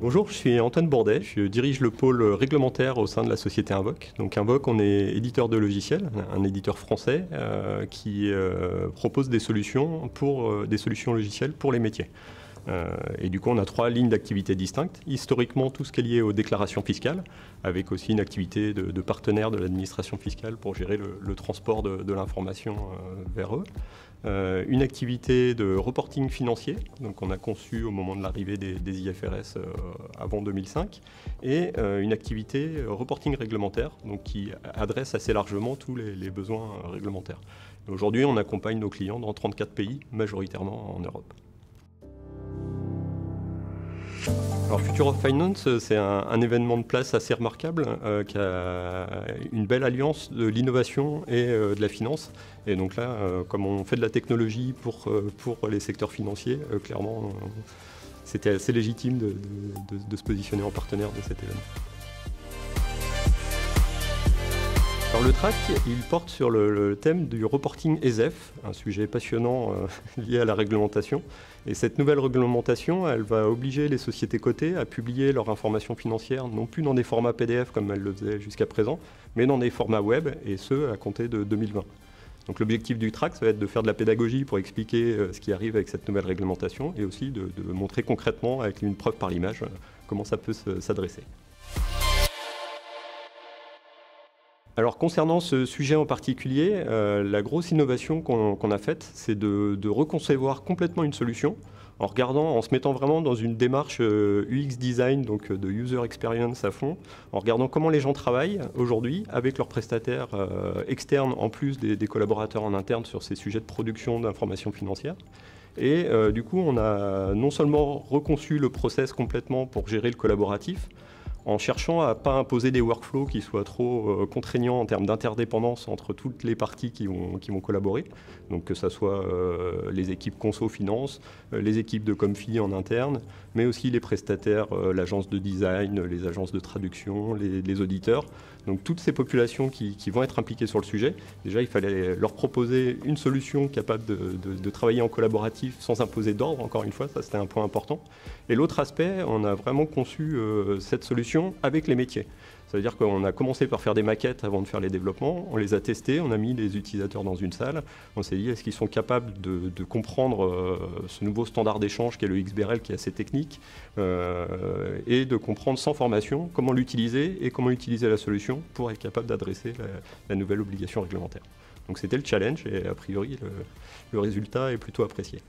Bonjour, je suis Antoine Bourdet, je dirige le pôle réglementaire au sein de la société Invoq. Donc Invoq, on est éditeur de logiciels, un éditeur français qui propose des solutions logicielles pour les métiers. Et du coup, on a 3 lignes d'activité distinctes. Historiquement, tout ce qui est lié aux déclarations fiscales, avec aussi une activité de partenaire de l'administration fiscale pour gérer le transport de l'information vers eux. Une activité de reporting financier, donc on a conçu au moment de l'arrivée des IFRS avant 2005, et une activité reporting réglementaire, donc qui adresse assez largement tous les besoins réglementaires. Aujourd'hui, on accompagne nos clients dans 34 pays, majoritairement en Europe. Alors Future of Finance, c'est un événement de place assez remarquable qui a une belle alliance de l'innovation et de la finance. Et donc là, comme on fait de la technologie pour les secteurs financiers, clairement, c'était assez légitime de se positionner en partenaire de cet événement. Alors le track, il porte sur le thème du reporting ESEF, un sujet passionnant lié à la réglementation. Et cette nouvelle réglementation, elle va obliger les sociétés cotées à publier leurs informations financières, non plus dans des formats PDF comme elles le faisaient jusqu'à présent, mais dans des formats web, et ce, à compter de 2020. Donc l'objectif du track, ça va être de faire de la pédagogie pour expliquer ce qui arrive avec cette nouvelle réglementation, et aussi de montrer concrètement, avec une preuve par l'image, comment ça peut s'adresser. Alors concernant ce sujet en particulier, la grosse innovation qu'on a faite, c'est de reconcevoir complètement une solution en se mettant vraiment dans une démarche UX design, donc de user experience à fond, en regardant comment les gens travaillent aujourd'hui avec leurs prestataires externes en plus des collaborateurs en interne sur ces sujets de production d'informations financières. Et du coup, on a non seulement reconçu le process complètement pour gérer le collaboratif, en cherchant à ne pas imposer des workflows qui soient trop contraignants en termes d'interdépendance entre toutes les parties qui vont collaborer. Donc que ce soit les équipes conso finance, les équipes de Comfi en interne, mais aussi les prestataires, l'agence de design, les agences de traduction, les auditeurs. Donc toutes ces populations qui vont être impliquées sur le sujet, déjà il fallait leur proposer une solution capable de travailler en collaboratif sans imposer d'ordre, encore une fois, ça c'était un point important. Et l'autre aspect, on a vraiment conçu cette solution avec les métiers. Ça veut dire qu'on a commencé par faire des maquettes avant de faire les développements, on les a testés, on a mis les utilisateurs dans une salle, on s'est dit est-ce qu'ils sont capables de comprendre ce nouveau standard d'échange qui est le XBRL qui est assez technique et de comprendre sans formation comment l'utiliser et comment utiliser la solution pour être capable d'adresser la nouvelle obligation réglementaire. Donc c'était le challenge et a priori le résultat est plutôt apprécié.